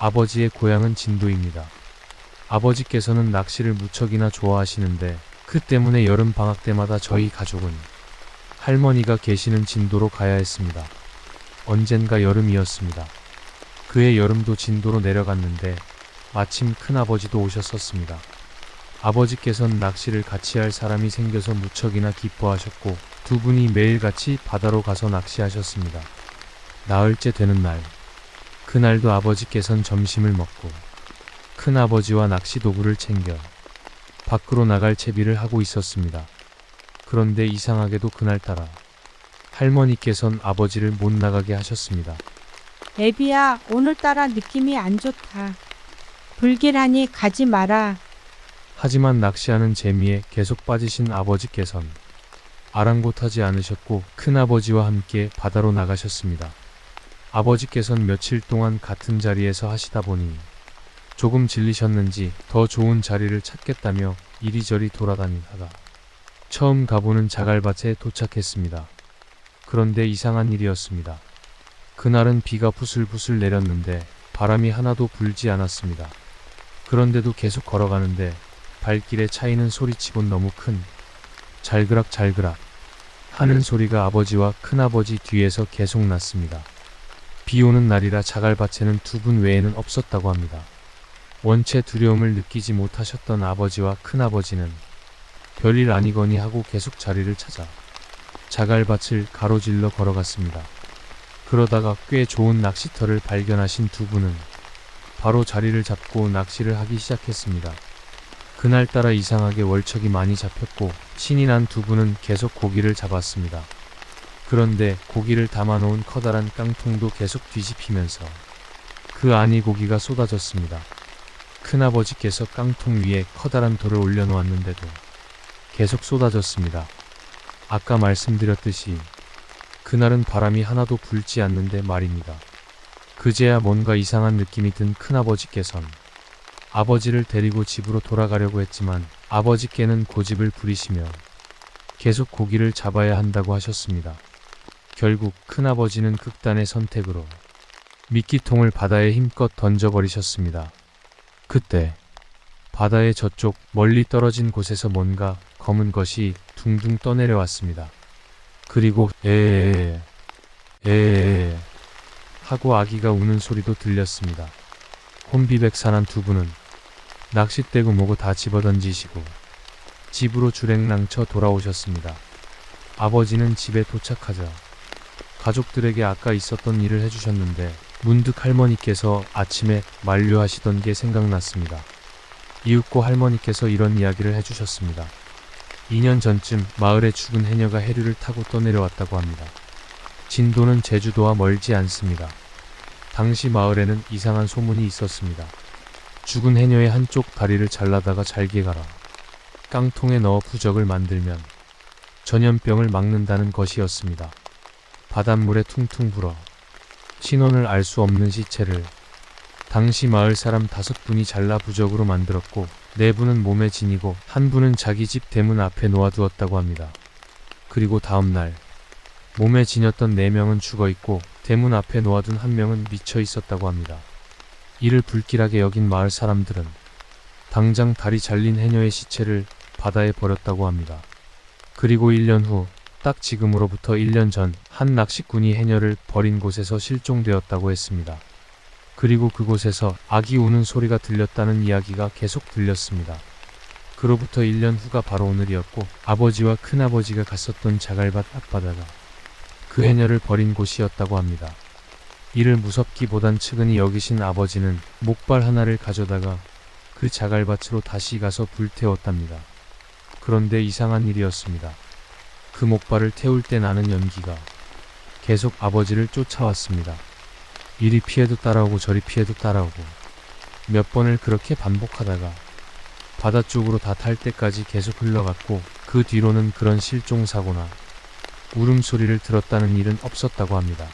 아버지의 고향은 진도입니다. 아버지께서는 낚시를 무척이나 좋아하시는데 그 때문에 여름 방학 때마다 저희 가족은 할머니가 계시는 진도로 가야 했습니다. 언젠가 여름이었습니다. 그해 여름도 진도로 내려갔는데 마침 큰아버지도 오셨었습니다. 아버지께서는 낚시를 같이 할 사람이 생겨서 무척이나 기뻐하셨고 두 분이 매일 같이 바다로 가서 낚시하셨습니다. 나흘째 되는 날, 그날도 아버지께서는 점심을 먹고 큰아버지와 낚시 도구를 챙겨 밖으로 나갈 채비를 하고 있었습니다. 그런데 이상하게도 그날따라 할머니께서는 아버지를 못 나가게 하셨습니다. 애비야, 오늘따라 느낌이 안 좋다. 불길하니 가지 마라. 하지만 낚시하는 재미에 계속 빠지신 아버지께선 아랑곳하지 않으셨고 큰아버지와 함께 바다로 나가셨습니다. 아버지께선 며칠 동안 같은 자리에서 하시다 보니 조금 질리셨는지 더 좋은 자리를 찾겠다며 이리저리 돌아다니다가 처음 가보는 자갈밭에 도착했습니다. 그런데 이상한 일이었습니다. 그날은 비가 부슬부슬 내렸는데 바람이 하나도 불지 않았습니다. 그런데도 계속 걸어가는데 발길에 차이는 소리치곤 너무 큰 잘그락잘그락 하는 소리가 아버지와 큰아버지 뒤에서 계속 났습니다. 비 오는 날이라 자갈밭에는 두 분 외에는 없었다고 합니다. 원체 두려움을 느끼지 못하셨던 아버지와 큰아버지는 별일 아니거니 하고 계속 자리를 찾아 자갈밭을 가로질러 걸어갔습니다. 그러다가 꽤 좋은 낚시터를 발견하신 두 분은 바로 자리를 잡고 낚시를 하기 시작했습니다. 그날따라 이상하게 월척이 많이 잡혔고 신이 난 두 분은 계속 고기를 잡았습니다. 그런데 고기를 담아놓은 커다란 깡통도 계속 뒤집히면서 그 안이 고기가 쏟아졌습니다. 큰아버지께서 깡통 위에 커다란 돌을 올려놓았는데도 계속 쏟아졌습니다. 아까 말씀드렸듯이 그날은 바람이 하나도 불지 않는데 말입니다. 그제야 뭔가 이상한 느낌이 든 큰아버지께선 아버지를 데리고 집으로 돌아가려고 했지만 아버지께는 고집을 부리시며 계속 고기를 잡아야 한다고 하셨습니다. 결국 큰아버지는 극단의 선택으로 미끼통을 바다에 힘껏 던져버리셨습니다. 그때 바다의 저쪽 멀리 떨어진 곳에서 뭔가 검은 것이 둥둥 떠내려왔습니다. 그리고 에에에 하고 아기가 우는 소리도 들렸습니다. 혼비백산한 두 분은 낚싯대고 뭐고 다 집어던지시고 집으로 주랭랑쳐 돌아오셨습니다. 아버지는 집에 도착하자 가족들에게 아까 있었던 일을 해주셨는데 문득 할머니께서 아침에 만류하시던 게 생각났습니다. 이윽고 할머니께서 이런 이야기를 해주셨습니다. 2년 전쯤 마을에 죽은 해녀가 해류를 타고 떠내려왔다고 합니다. 진도는 제주도와 멀지 않습니다. 당시 마을에는 이상한 소문이 있었습니다. 죽은 해녀의 한쪽 다리를 잘라다가 잘게 갈아 깡통에 넣어 부적을 만들면 전염병을 막는다는 것이었습니다. 바닷물에 퉁퉁 불어 신원을 알 수 없는 시체를 당시 마을 사람 5분이 잘라 부적으로 만들었고 4분은 몸에 지니고 1분은 자기 집 대문 앞에 놓아두었다고 합니다. 그리고 다음날 몸에 지녔던 4명은 죽어있고 대문 앞에 놓아둔 1명은 미쳐 있었다고 합니다. 이를 불길하게 여긴 마을 사람들은 당장 다리 잘린 해녀의 시체를 바다에 버렸다고 합니다. 그리고 1년 후 딱 지금으로부터 1년 전 한 낚시꾼이 해녀를 버린 곳에서 실종되었다고 했습니다. 그리고 그곳에서 아기 우는 소리가 들렸다는 이야기가 계속 들렸습니다. 그로부터 1년 후가 바로 오늘이었고 아버지와 큰아버지가 갔었던 자갈밭 앞바다가 그 해녀를 버린 곳이었다고 합니다. 이를 무섭기보단 측은히 여기신 아버지는 목발 하나를 가져다가 그 자갈밭으로 다시 가서 불태웠답니다. 그런데 이상한 일이었습니다. 그 목발을 태울 때 나는 연기가 계속 아버지를 쫓아왔습니다. 이리 피해도 따라오고 저리 피해도 따라오고 몇 번을 그렇게 반복하다가 바다 쪽으로 다 탈 때까지 계속 흘러갔고 그 뒤로는 그런 실종사고나 울음소리를 들었다는 일은 없었다고 합니다.